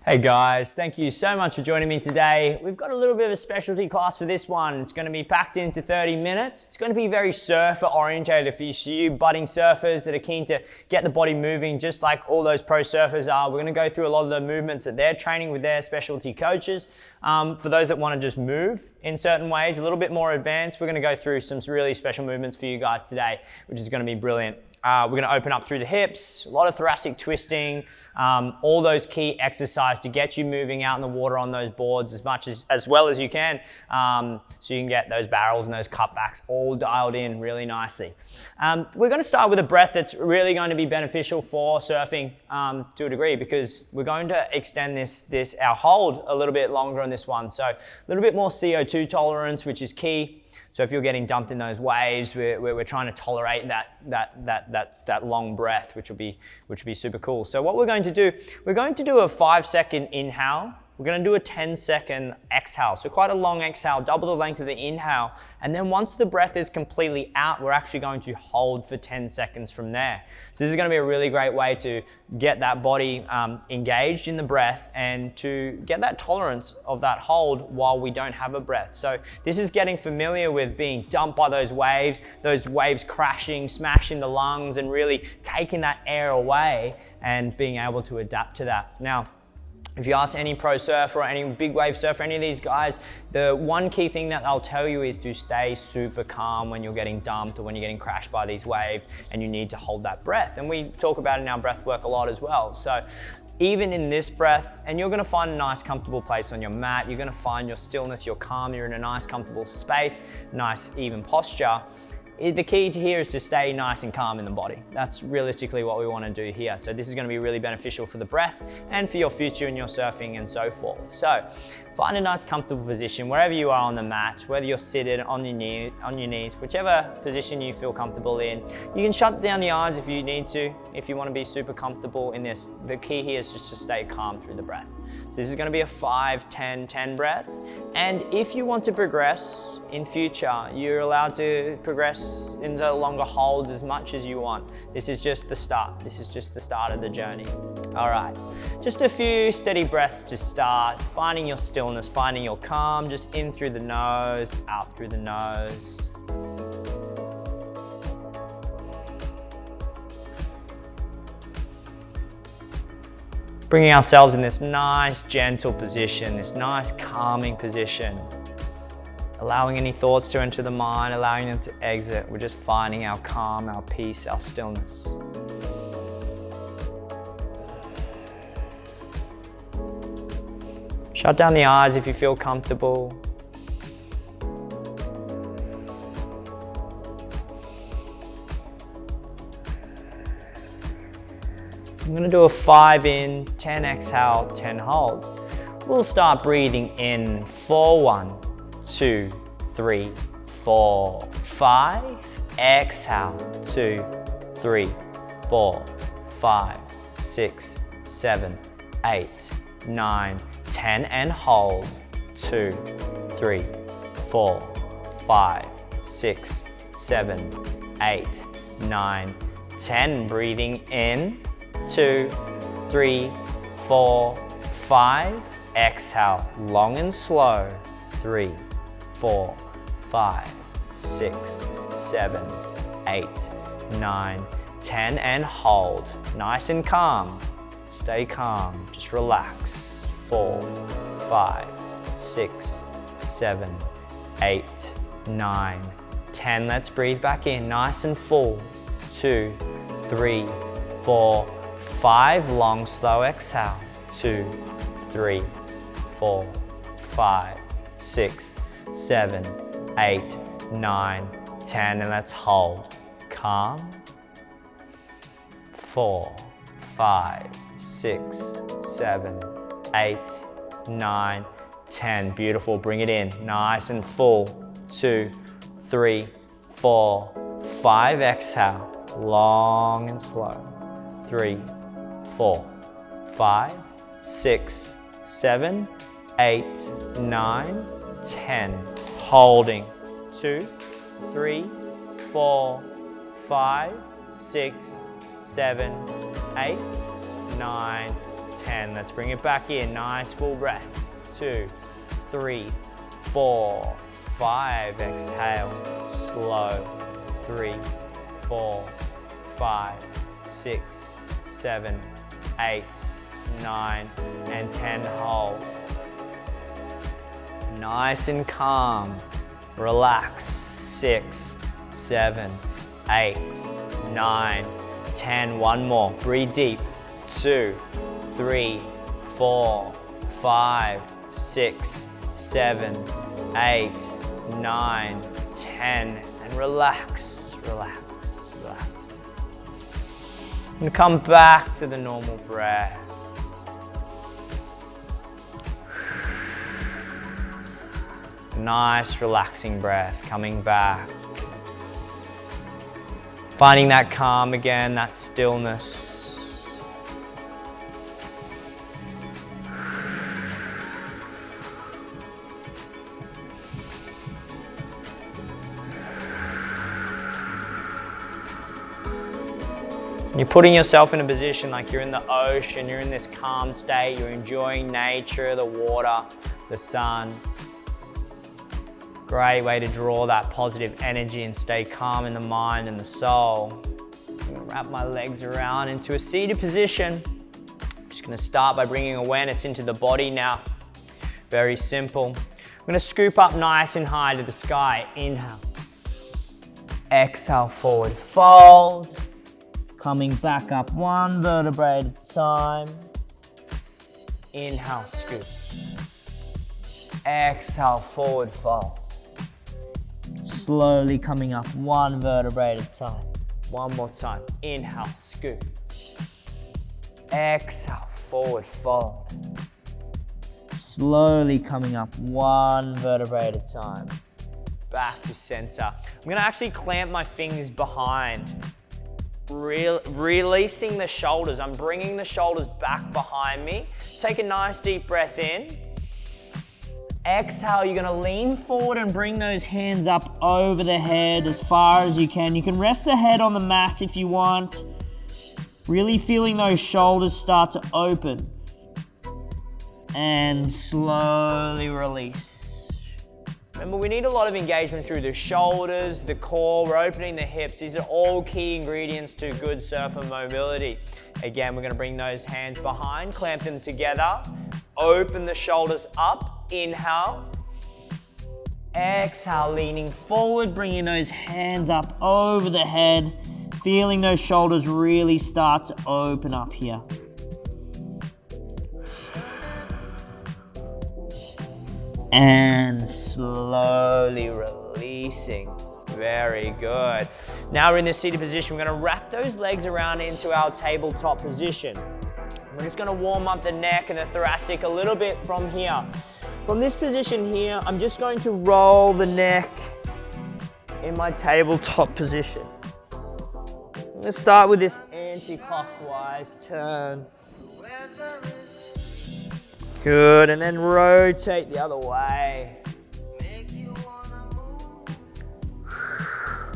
Hey guys, thank you so much for joining me today. We've got a little bit of a specialty class for this one. It's going to be packed into 30 minutes. It's going to be very surfer orientated for you budding surfers that are keen to get the body moving just like all those pro surfers are. We're going to go through a lot of the movements that they're training with their specialty coaches. For those that want to just move in certain ways, a little bit more advanced, we're going to go through some really special movements for you guys today, which is going to be brilliant. We're going to open up through the hips, a lot of thoracic twisting, all those key exercises to get you moving out in the water on those boards as well as you can, so you can get those barrels and those cutbacks all dialed in really nicely. We're going to start with a breath that's really going to be beneficial for surfing to a degree, because we're going to extend our hold a little bit longer on this one. So a little bit more CO2 tolerance, which is key. So if you're getting dumped in those waves, we're trying to tolerate that long breath, which will be super cool. So what we're going to do a 5-second inhale. We're going to do a 10-second exhale. So quite a long exhale, double the length of the inhale. And then once the breath is completely out, we're actually going to hold for 10 seconds from there. So this is going to be a really great way to get that body engaged in the breath and to get that tolerance of that hold while we don't have a breath. So this is getting familiar with being dumped by those waves crashing, smashing the lungs, and really taking that air away and being able to adapt to that. Now, if you ask any pro surfer or any big wave surfer, any of these guys, the one key thing that they'll tell you is to stay super calm when you're getting dumped or when you're getting crashed by these waves, and you need to hold that breath. And we talk about it in our breath work a lot as well. So even in this breath, and you're gonna find a nice comfortable place on your mat, you're gonna find your stillness, you're calm, you're in a nice comfortable space, nice even posture. The key here is to stay nice and calm in the body. That's realistically what we want to do here. So this is going to be really beneficial for the breath and for your future and your surfing and so forth. So find a nice comfortable position wherever you are on the mat, whether you're seated on your knees, whichever position you feel comfortable in. You can shut down the eyes if you need to, if you want to be super comfortable in this. The key here is just to stay calm through the breath. So this is going to be a 5-10-10 breath. And if you want to progress in future, you're allowed to progress into longer holds as much as you want. This is just the start. This is just the start of the journey. All right, just a few steady breaths to start, finding your stillness, finding your calm, just in through the nose, out through the nose. Bringing ourselves in this nice, gentle position, this nice, calming position. Allowing any thoughts to enter the mind, allowing them to exit. We're just finding our calm, our peace, our stillness. Shut down the eyes if you feel comfortable. I'm going to do a 5 in, 10 exhale, 10 hold. We'll start breathing in for 1, 2, 3, 4, 5. Exhale, 2, 3, 4, 5, 6, 7, 8, 9, 10, and hold. 2, 3, 4, 5, 6, 7, 8, 9, 10. Breathing in. 2, 3, 4, 5. Exhale, long and slow. 3, 4, 5, 6, 7, 8, 9, 10, and hold. Nice and calm. Stay calm. Just relax. 4, 5, 6, 7, 8, 9, 10. Let's breathe back in. Nice and full. 2, 3, 4, 5. Long, slow exhale. 2, 3, 4, 5, 6, 7, 8, 9, 10. And let's hold. Calm. 4, 5, 6, 7, 8, 9, 10. Beautiful. Bring it in. Nice and full. 2, 3, 4, 5. Exhale. Long and slow. 3, 4, 5, 6, 7, 8, 9, 10. Holding. 2, 3, 4, 5, 6, 7, 8, 9, 10. 10. Let's bring it back in. Nice full breath. 2, 3, 4, 5. Exhale. Slow. 3, 4, 5, 6, 7, 8, 9, and 10. Hold. Nice and calm. Relax. 6, 7, 8, 9, 10. One more. Breathe deep. 2, 3, 4, 5, 6, 7, 8, 9, 10. And relax, relax, relax. And come back to the normal breath. Nice, relaxing breath, coming back. Finding that calm again, that stillness. You're putting yourself in a position like you're in the ocean, you're in this calm state, you're enjoying nature, the water, the sun. Great way to draw that positive energy and stay calm in the mind and the soul. I'm gonna wrap my legs around into a seated position. I'm just gonna start by bringing awareness into the body now. Very simple. I'm gonna scoop up nice and high to the sky. Inhale. Exhale, forward fold. Coming back up one vertebrae at a time. Inhale, scoop. Exhale, forward fold. Slowly coming up one vertebrae at a time. One more time. Inhale, scoop. Exhale, forward fold. Slowly coming up one vertebrae at a time. Back to center. I'm gonna actually clamp my fingers behind. Releasing the shoulders. I'm bringing the shoulders back behind me. Take a nice deep breath in. Exhale, you're gonna lean forward and bring those hands up over the head as far as you can. You can rest the head on the mat if you want. Really feeling those shoulders start to open. And slowly release. Remember, we need a lot of engagement through the shoulders, the core, we're opening the hips. These are all key ingredients to good surfer mobility. Again, we're gonna bring those hands behind, clamp them together, open the shoulders up. Inhale. Exhale, leaning forward, bringing those hands up over the head, feeling those shoulders really start to open up here. And slowly releasing. Very good. Now we're in this seated position. We're gonna wrap those legs around into our tabletop position. We're just gonna warm up the neck and the thoracic a little bit from here. From this position here, I'm just going to roll the neck in my tabletop position. I'm gonna start with this anti-clockwise turn. Good, and then rotate the other way.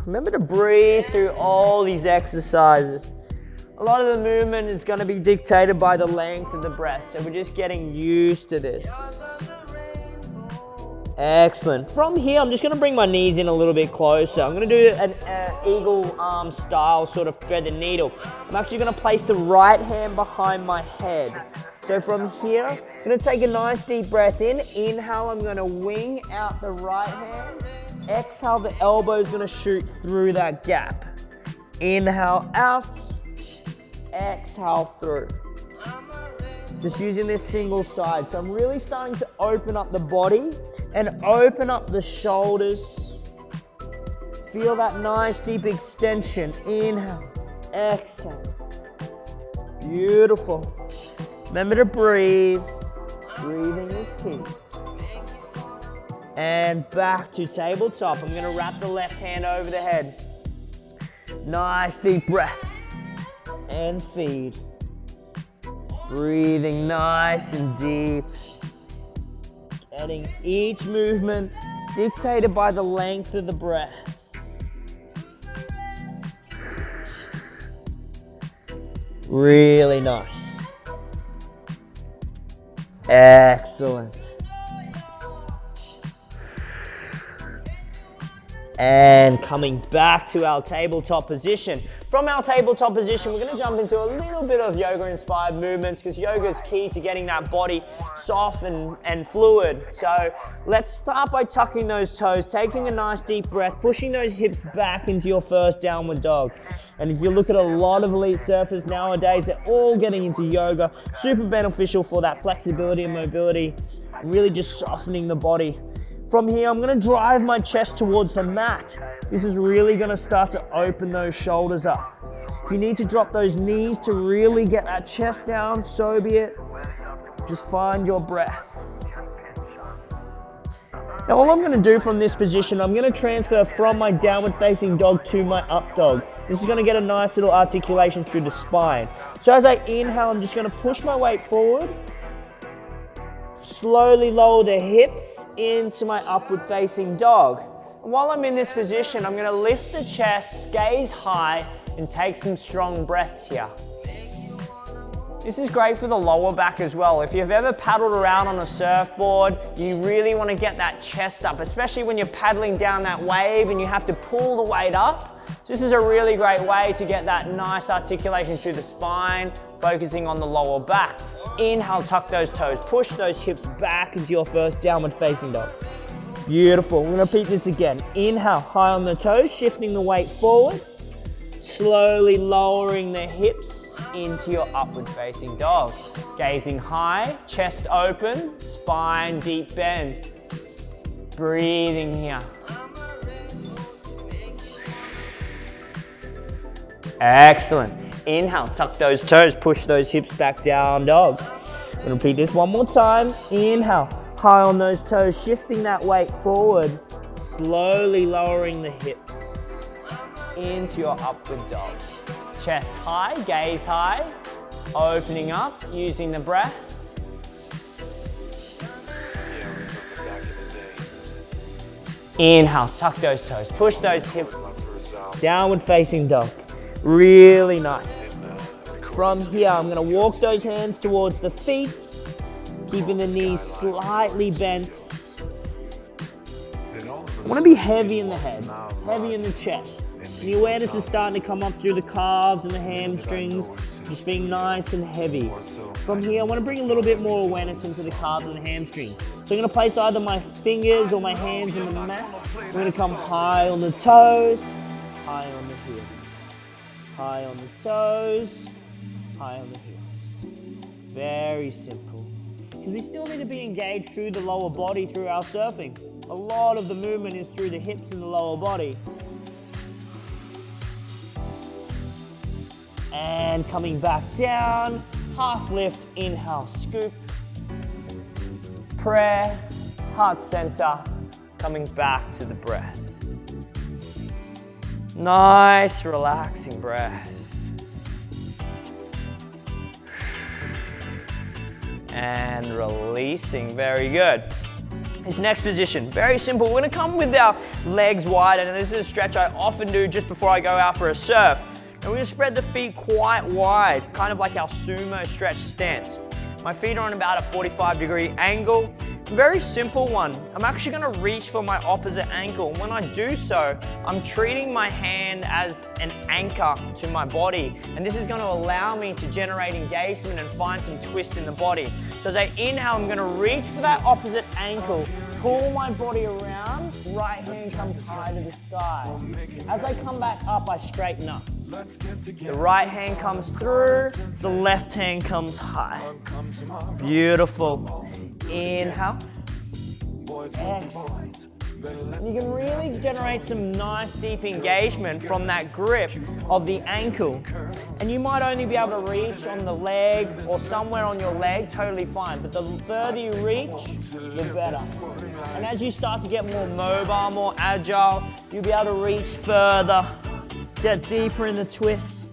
Remember to breathe through all these exercises. A lot of the movement is going to be dictated by the length of the breath, so we're just getting used to this. Excellent. From here, I'm just going to bring my knees in a little bit closer. I'm going to do an eagle arm style sort of thread the needle. I'm actually going to place the right hand behind my head. So from here, I'm going to take a nice deep breath in. Inhale, I'm going to wing out the right hand. Exhale, the elbow is going to shoot through that gap. Inhale out. Exhale through. Just using this single side. So I'm really starting to open up the body and open up the shoulders. Feel that nice deep extension. Inhale, exhale. Beautiful. Remember to breathe. Breathing is key. And back to tabletop. I'm gonna wrap the left hand over the head. Nice deep breath. And feed. Breathing nice and deep. Getting each movement dictated by the length of the breath. Really nice. Excellent. And coming back to our tabletop position. From our tabletop position, we're gonna jump into a little bit of yoga-inspired movements because yoga is key to getting that body soft and fluid. So let's start by tucking those toes, taking a nice deep breath, pushing those hips back into your first downward dog. And if you look at a lot of elite surfers nowadays, they're all getting into yoga. Super beneficial for that flexibility and mobility, really just softening the body. From here, I'm gonna drive my chest towards the mat. This is really gonna start to open those shoulders up. If you need to drop those knees to really get that chest down, so be it. Just find your breath. Now all I'm gonna do from this position, I'm gonna transfer from my downward facing dog to my up dog. This is gonna get a nice little articulation through the spine. So as I inhale, I'm just gonna push my weight forward. Slowly lower the hips into my upward facing dog. And while I'm in this position, I'm gonna lift the chest, gaze high, and take some strong breaths here. This is great for the lower back as well. If you've ever paddled around on a surfboard, you really wanna get that chest up, especially when you're paddling down that wave and you have to pull the weight up. So this is a really great way to get that nice articulation through the spine, focusing on the lower back. Inhale, tuck those toes, push those hips back into your first downward facing dog. Beautiful, we're gonna repeat this again. Inhale, high on the toes, shifting the weight forward. Slowly lowering the hips into your upward facing dog. Gazing high, chest open, spine deep bend. Breathing here. Excellent. Inhale, tuck those toes, push those hips back down, dog. I'm gonna repeat this one more time. Inhale, high on those toes, shifting that weight forward, slowly lowering the hips into your upward dog. Chest high, gaze high, opening up, using the breath. Inhale, tuck those toes, push those hips, downward facing dog. Really nice. From here, I'm gonna walk those hands towards the feet, keeping the knees slightly bent. I wanna be heavy in the head, heavy in the chest. And the awareness is starting to come up through the calves and the hamstrings, just being nice and heavy. From here, I wanna bring a little bit more awareness into the calves and the hamstrings. So I'm gonna place either my fingers or my hands on the mat. I'm gonna come high on the toes, high on the heels. High on the toes, high on the heels. Very simple. Because we still need to be engaged through the lower body through our surfing. A lot of the movement is through the hips and the lower body. And coming back down, half lift, inhale, scoop. Prayer, heart center, coming back to the breath. Nice, relaxing breath. And releasing, very good. This next position, very simple. We're gonna come with our legs wide, and this is a stretch I often do just before I go out for a surf. And we're gonna spread the feet quite wide, kind of like our sumo stretch stance. My feet are on about a 45-degree angle. Very simple one. I'm actually gonna reach for my opposite ankle. When I do so, I'm treating my hand as an anchor to my body. And this is gonna allow me to generate engagement and find some twist in the body. So as I inhale, I'm gonna reach for that opposite ankle, pull my body around, right hand comes high to the sky. As I come back up, I straighten up. The right hand comes through, the left hand comes high. Beautiful. Inhale. Exhale. You can really generate some nice deep engagement from that grip of the ankle. And you might only be able to reach on the leg or somewhere on your leg, totally fine. But the further you reach, the better. And as you start to get more mobile, more agile, you'll be able to reach further, get deeper in the twist.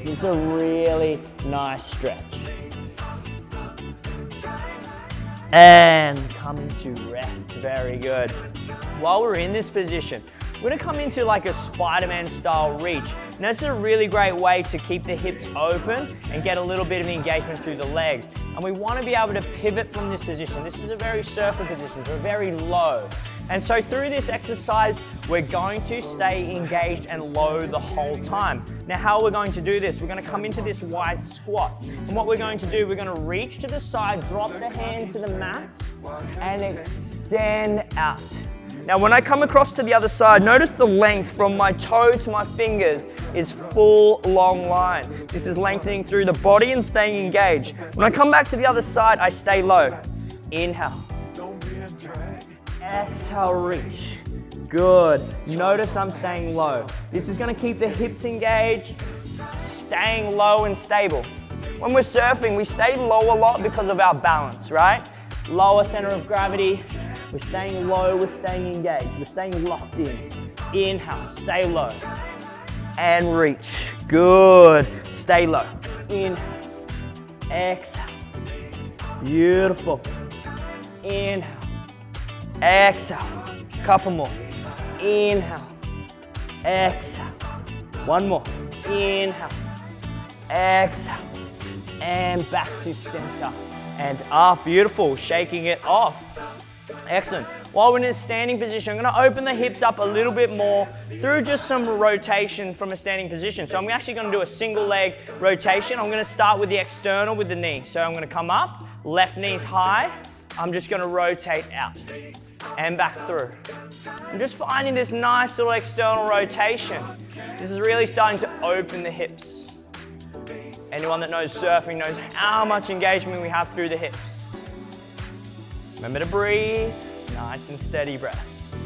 It's a really nice stretch. And coming to rest, very good. While we're in this position, we're gonna come into like a Spider-Man style reach. And that's a really great way to keep the hips open and get a little bit of engagement through the legs. And we wanna be able to pivot from this position. This is a very surfer position, so very low. And so through this exercise, we're going to stay engaged and low the whole time. Now, how we're going to do this, we're gonna come into this wide squat. And what we're going to do, we're gonna reach to the side, drop the hand to the mat, and extend out. Now, when I come across to the other side, notice the length from my toe to my fingers is full, long line. This is lengthening through the body and staying engaged. When I come back to the other side, I stay low. Inhale. Exhale, reach. Good. Notice I'm staying low. This is gonna keep the hips engaged, staying low and stable. When we're surfing, we stay low a lot because of our balance, right? Lower center of gravity. We're staying low, we're staying engaged, we're staying locked in. Inhale, stay low. And reach. Good. Stay low. Inhale. Exhale. Beautiful. Inhale. Exhale. Couple more. Inhale. Exhale. One more. Inhale. Exhale. And back to center. And up. Beautiful. Shaking it off. Excellent. While we're in a standing position, I'm going to open the hips up a little bit more through just some rotation from a standing position. So I'm actually going to do a single leg rotation. I'm going to start with the external with the knee. So I'm going to come up, left knee's high. I'm just going to rotate out and back through. I'm just finding this nice little external rotation. This is really starting to open the hips. Anyone that knows surfing knows how much engagement we have through the hips. Remember to breathe, nice and steady breaths.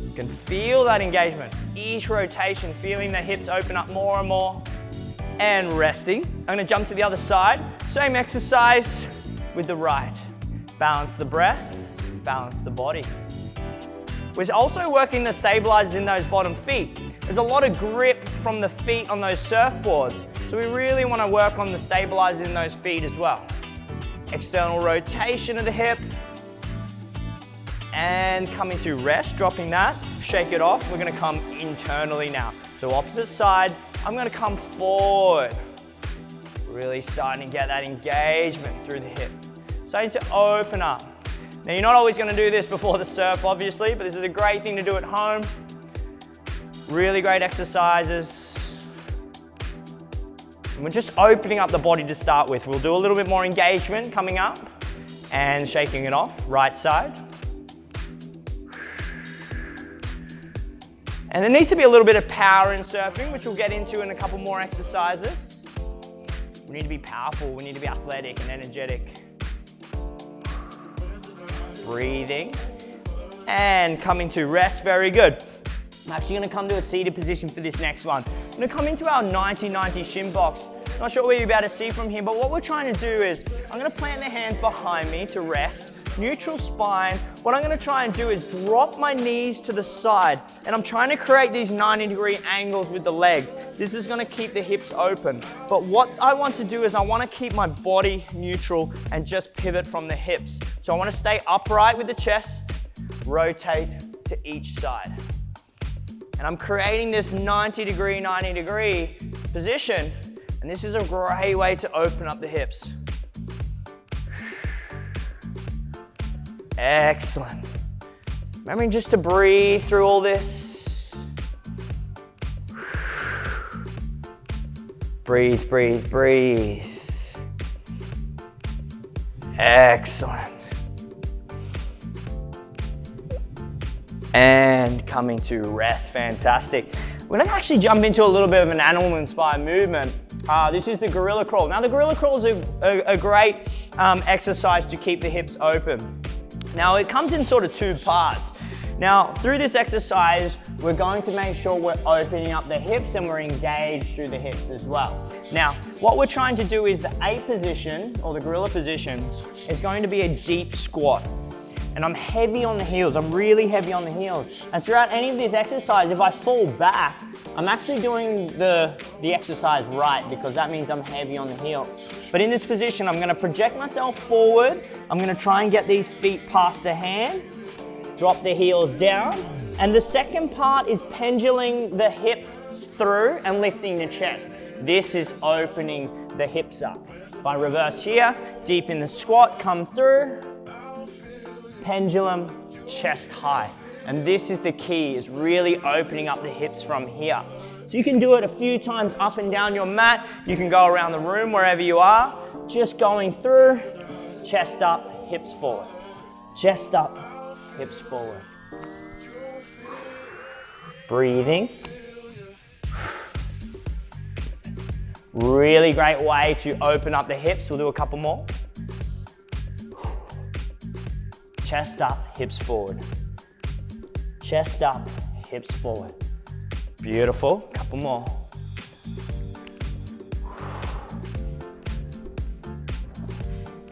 You can feel that engagement. Each rotation, feeling the hips open up more and more. And resting. I'm gonna jump to the other side. Same exercise with the right. Balance the breath, balance the body. We're also working the stabilizers in those bottom feet. There's a lot of grip from the feet on those surfboards. So we really wanna work on the stabilizers in those feet as well. External rotation of the hip. And coming to rest, dropping that, shake it off. We're gonna come internally now. So opposite side, I'm gonna come forward. Really starting to get that engagement through the hip. Starting to open up. Now you're not always gonna do this before the surf, obviously, but this is a great thing to do at home. Really great exercises. And we're just opening up the body to start with. We'll do a little bit more engagement coming up and shaking it off, right side. And there needs to be a little bit of power in surfing, which we'll get into in a couple more exercises. We need to be powerful, we need to be athletic and energetic. Breathing and coming to rest, very good. I'm actually gonna come to a seated position for this next one. I'm gonna come into our 90-90 shin box. Not sure where you'll be able to see from here, but what we're trying to do is, I'm gonna plant the hands behind me to rest, neutral spine. What I'm gonna try and do is drop my knees to the side, and I'm trying to create these 90-degree angles with the legs. This is gonna keep the hips open. But what I want to do is I wanna keep my body neutral and just pivot from the hips. So I wanna stay upright with the chest, rotate to each side. And I'm creating this 90-degree, 90-degree position, and this is a great way to open up the hips. Excellent. Remembering just to breathe through all this. Breathe, breathe, breathe. Excellent. And coming to rest, fantastic. We're gonna actually jump into a little bit of an animal-inspired movement. This is the gorilla crawl. Now the gorilla crawl is a great exercise to keep the hips open. Now it comes in sort of two parts. Now through this exercise, we're going to make sure we're opening up the hips and we're engaged through the hips as well. Now, what we're trying to do is the A position, or the gorilla position, is going to be a deep squat. And I'm heavy on the heels, I'm really heavy on the heels. And throughout any of these exercises, if I fall back, I'm actually doing the exercise right, because that means I'm heavy on the heels. But in this position, I'm gonna project myself forward. I'm gonna try and get these feet past the hands, drop the heels down, And the second part is pendulating the hips through and lifting the chest. This is opening the hips up. If I reverse here, deep in the squat, come through, pendulum, chest high. And this is the key, is really opening up the hips from here. So you can do it a few times up and down your mat. You can go around the room wherever you are, just going through, chest up, hips forward. Chest up, hips forward. Breathing. Really great way to open up the hips. We'll do a couple more. Chest up, hips forward. Chest up, hips forward. Beautiful. Couple more.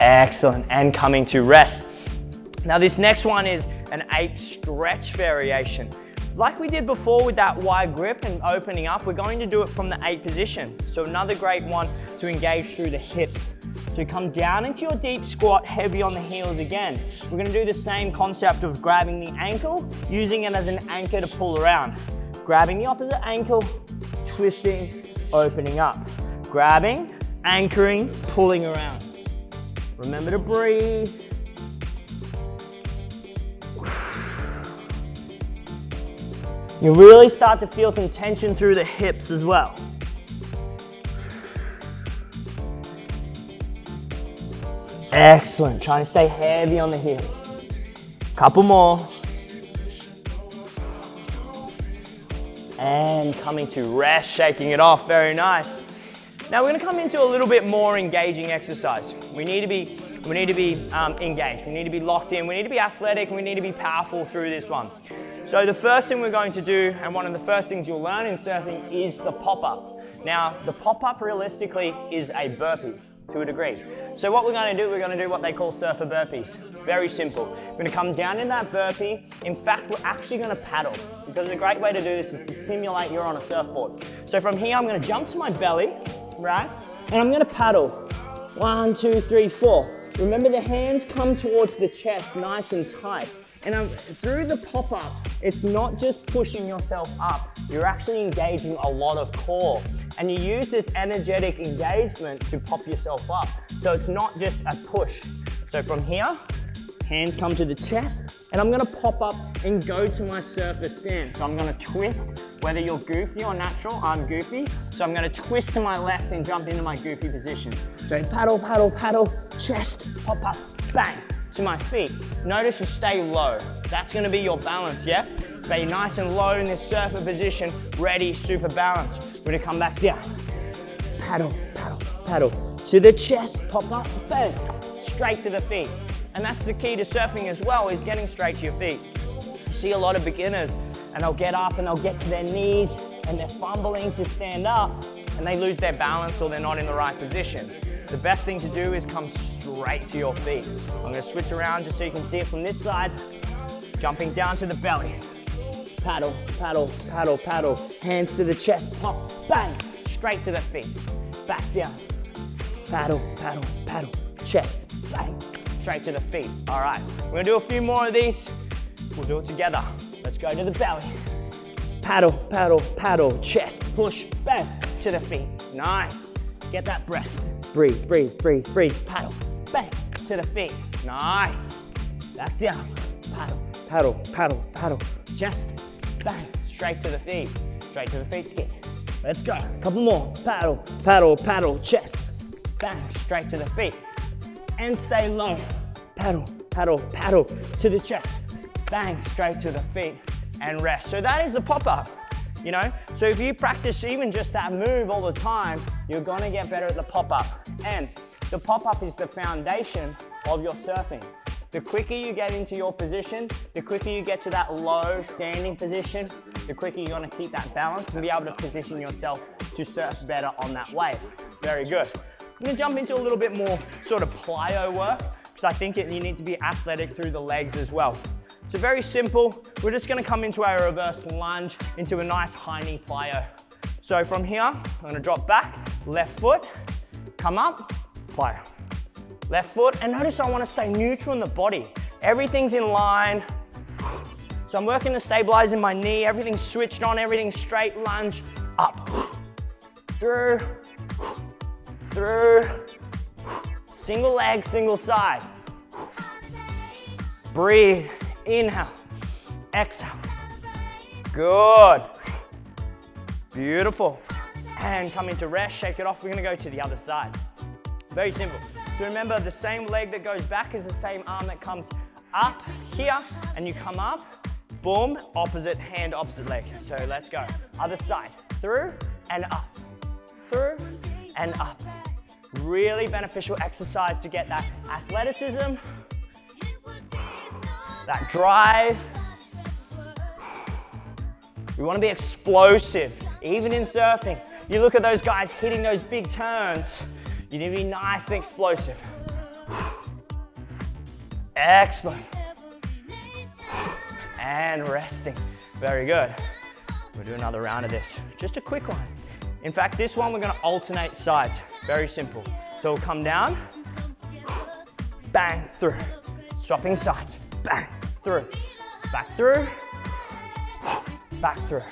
Excellent. And coming to rest. Now this next one is an 8 stretch variation. Like we did before with that wide grip and opening up, we're going to do it from the 8 position. So another great one to engage through the hips. So come down into your deep squat, heavy on the heels again. We're gonna do the same concept of grabbing the ankle, using it as an anchor to pull around. Grabbing the opposite ankle, twisting, opening up. Grabbing, anchoring, pulling around. Remember to breathe. You really start to feel some tension through the hips as well. Excellent. Trying to stay heavy on the heels. Couple more. And coming to rest, shaking it off. Very nice. Now we're going to come into a little bit more engaging exercise. We need to be engaged. We need to be locked in. We need to be athletic. We need to be powerful through this one. So the first thing we're going to do, and one of the first things you'll learn in surfing, is the pop-up. Now, the pop-up realistically is a burpee to a degree. So what we're going to do what they call surfer burpees. Very simple. We're going to come down in that burpee. In fact, we're actually going to paddle, because a great way to do this is to simulate you're on a surfboard. So from here, I'm going to jump to my belly, right? And I'm going to paddle. 1, 2, 3, 4. Remember, the hands come towards the chest nice and tight. And through the pop-up, it's not just pushing yourself up, you're actually engaging a lot of core. And you use this energetic engagement to pop yourself up. So it's not just a push. So from here, hands come to the chest, and I'm gonna pop up and go to my surfer stance. So I'm gonna twist, whether you're goofy or natural, I'm goofy. So I'm gonna twist to my left and jump into my goofy position. So paddle, paddle, paddle, chest, pop up, bang. To my feet. Notice you stay low. That's gonna be your balance, yeah? Stay nice and low in this surfer position, ready, super balanced. We're gonna come back down. Paddle, paddle, paddle. To the chest, pop up, bang. Straight to the feet. And that's the key to surfing as well, is getting straight to your feet. You see a lot of beginners, and they'll get up and they'll get to their knees, and they're fumbling to stand up, and they lose their balance or they're not in the right position. The best thing to do is come straight to your feet. I'm going to switch around just so you can see it from this side. Jumping down to the belly. Paddle, paddle, paddle, paddle. Hands to the chest, pop, bang. Straight to the feet. Back down. Paddle, paddle, paddle. Chest, bang. Straight to the feet. All right, we're going to do a few more of these. We'll do it together. Let's go to the belly. Paddle, paddle, paddle. Chest, push, bang. To the feet. Nice. Get that breath. Breathe, breathe, breathe, breathe. Paddle, bang, to the feet. Nice. Back down. Paddle, paddle, paddle, paddle. Chest, bang, straight to the feet. Straight to the feet, skip. Let's go. Couple more. Paddle, paddle, paddle. Chest, bang, straight to the feet. And stay low. Paddle, paddle, paddle. To the chest. Bang, straight to the feet. And rest. So that is the pop-up. You know, so if you practice even just that move all the time, you're gonna get better at the pop-up. And the pop-up is the foundation of your surfing. The quicker you get into your position, the quicker you get to that low standing position, the quicker you're gonna keep that balance and be able to position yourself to surf better on that wave. Very good. I'm gonna jump into a little bit more sort of plyo work, because I think you need to be athletic through the legs as well. So very simple, we're just gonna come into our reverse lunge into a nice high knee plyo. So from here, I'm gonna drop back, left foot, come up, plyo. Left foot, and notice I wanna stay neutral in the body. Everything's in line. So So I'm working to stabilizing my knee, everything's switched on, everything's straight, lunge, up, through, through, single leg, single side. Breathe, inhale, exhale. Good. Beautiful. And come into rest, shake it off. We're gonna go to the other side. Very simple. So remember, the same leg that goes back is the same arm that comes up here, and you come up, boom, opposite hand, opposite leg. So let's go. Other side, through and up, through and up. Really beneficial exercise to get that athleticism, that drive. We want to be explosive, even in surfing. You look at those guys hitting those big turns. You need to be nice and explosive. Excellent. And resting. Very good. We'll do another round of this. Just a quick one. In fact, this one we're going to alternate sides. Very simple. So we'll come down, bang, through. Swapping sides, bang, through. Back through, back through.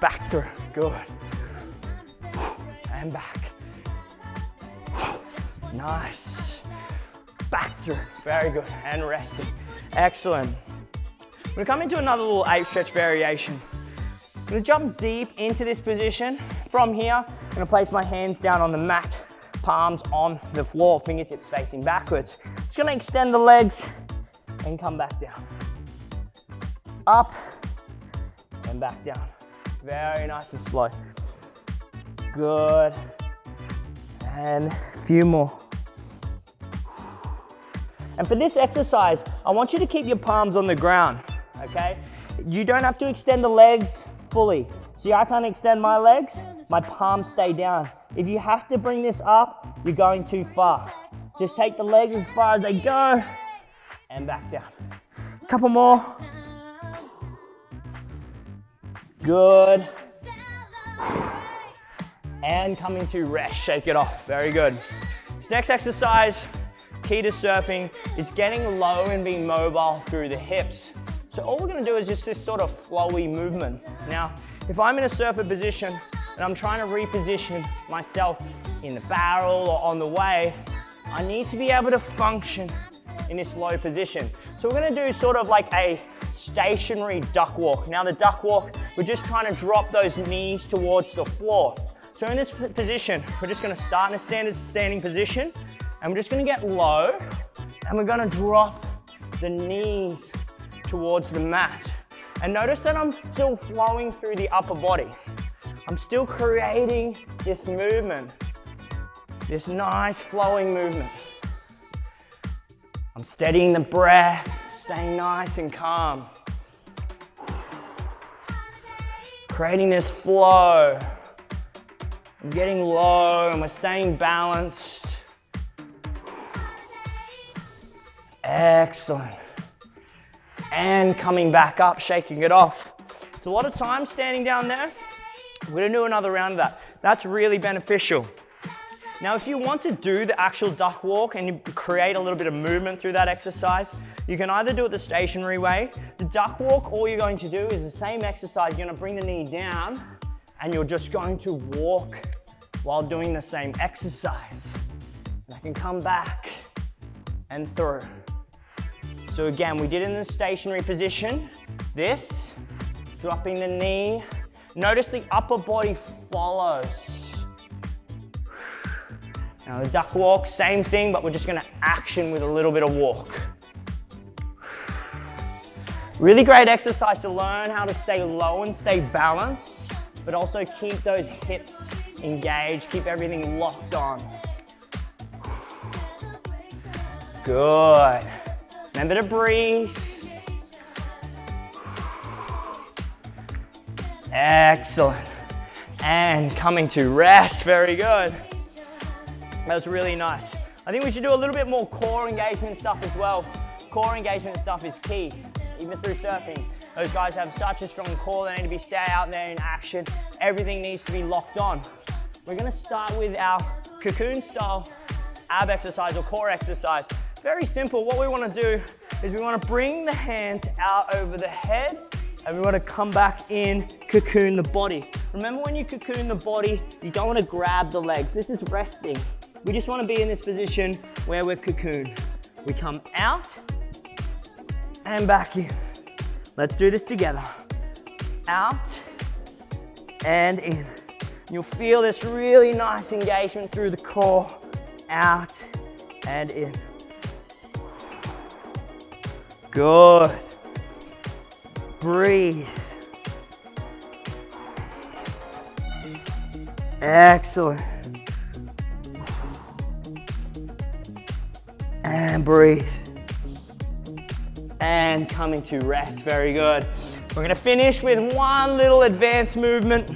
Back through. Good. And back. Nice. Back through. Very good. And resting. Excellent. We're coming to another little ape stretch variation. I'm going to jump deep into this position. From here, I'm going to place my hands down on the mat, palms on the floor, fingertips facing backwards. Just going to extend the legs and come back down. Up and back down. Very nice and slow. Good. And a few more. And for this exercise, I want you to keep your palms on the ground, okay? You don't have to extend the legs fully. See, I can't extend my legs, my palms stay down. If you have to bring this up, you're going too far. Just take the legs as far as they go and back down. A couple more. Good. And coming to rest, shake it off. Very good. This next exercise, key to surfing, is getting low and being mobile through the hips. So all we're gonna do is just this sort of flowy movement. Now, if I'm in a surfer position and I'm trying to reposition myself in the barrel or on the wave, I need to be able to function in this low position. So we're gonna do sort of like a stationary duck walk. Now the duck walk, we're just trying to drop those knees towards the floor. So in this position, we're just gonna start in a standard standing position, and we're just gonna get low, and we're gonna drop the knees towards the mat. And notice that I'm still flowing through the upper body. I'm still creating this movement, this nice flowing movement. I'm steadying the breath, staying nice and calm. Creating this flow. I'm getting low and we're staying balanced. Excellent. And coming back up, shaking it off. It's a lot of time standing down there. We're gonna do another round of that. That's really beneficial. Now, if you want to do the actual duck walk and you create a little bit of movement through that exercise, you can either do it the stationary way. The duck walk, all you're going to do is the same exercise. You're gonna bring the knee down and you're just going to walk while doing the same exercise. And I can come back and through. So again, we did it in the stationary position. This, dropping the knee. Notice the upper body follows. Now the duck walk, same thing, but we're just gonna action with a little bit of walk. Really great exercise to learn how to stay low and stay balanced, but also keep those hips engaged, keep everything locked on. Good. Remember to breathe. Excellent. And coming to rest, very good. That's really nice. I think we should do a little bit more core engagement stuff as well. Core engagement stuff is key, even through surfing. Those guys have such a strong core, they need to be stay out there in action. Everything needs to be locked on. We're gonna start with our cocoon style ab exercise or core exercise. Very simple. What we wanna do is we want to bring the hands out over the head and we want to come back in, cocoon the body. Remember, when you cocoon the body, you don't want to grab the legs. This is resting. We just want to be in this position where we're cocooned. We come out and back in. Let's do this together. Out and in. You'll feel this really nice engagement through the core. Out and in. Good. Breathe. Excellent. And breathe. And come into rest. Very good. We're going to finish with one little advanced movement.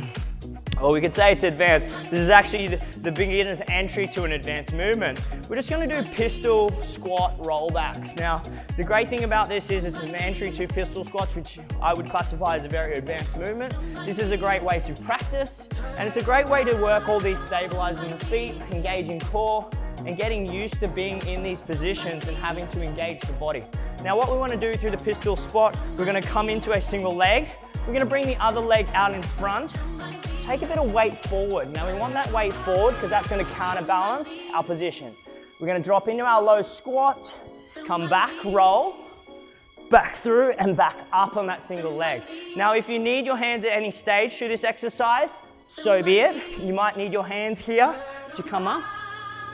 Or we could say it's advanced. This is actually the beginner's entry to an advanced movement. We're just going to do pistol squat rollbacks. Now, the great thing about this is it's an entry to pistol squats, which I would classify as a very advanced movement. This is a great way to practice, and it's a great way to work all these stabilizing the feet, engaging core, and getting used to being in these positions and having to engage the body. Now, what we want to do through the pistol squat, we're going to come into a single leg. We're going to bring the other leg out in front. Take a bit of weight forward. Now we want that weight forward because that's going to counterbalance our position. We're going to drop into our low squat, come back, roll, back through and back up on that single leg. Now if you need your hands at any stage through this exercise, so be it. You might need your hands here to come up,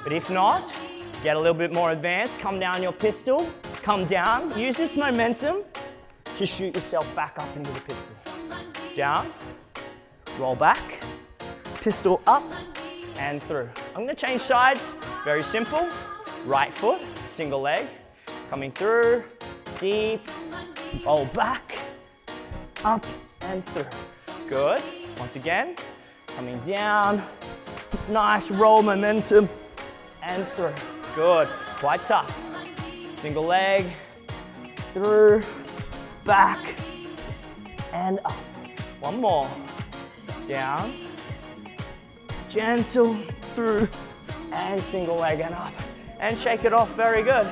but if not, get a little bit more advanced, come down your pistol, come down, use this momentum to shoot yourself back up into the pistol. Down. Roll back, pistol up and through. I'm going to change sides, very simple. Right foot, single leg, coming through, deep, roll back, up and through. Good. Once again, coming down, nice roll momentum and through. Good, quite tough. Single leg, through, back and up. One more. Down, gentle, through, and single leg and up. And shake it off, very good.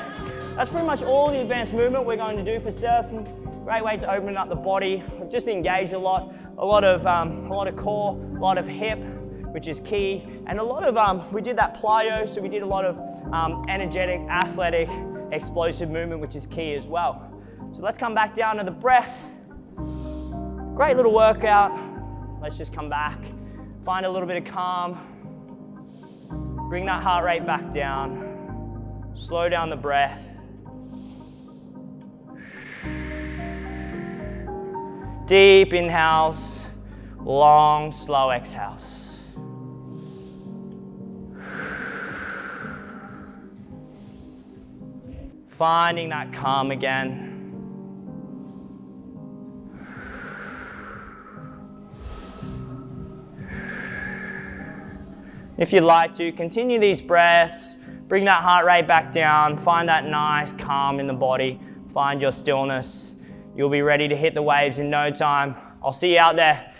That's pretty much all the advanced movement we're going to do for surfing. Great way to open up the body. We've just engaged a lot of core, a lot of hip, which is key, and a lot of, we did that plyo, so we did a lot of energetic, athletic, explosive movement, which is key as well. So let's come back down to the breath. Great little workout. Let's just come back, find a little bit of calm, bring that heart rate back down, slow down the breath. Deep inhales, long, slow exhales. Finding that calm again. If you'd like to, continue these breaths, bring that heart rate back down, find that nice calm in the body, find your stillness. You'll be ready to hit the waves in no time. I'll see you out there.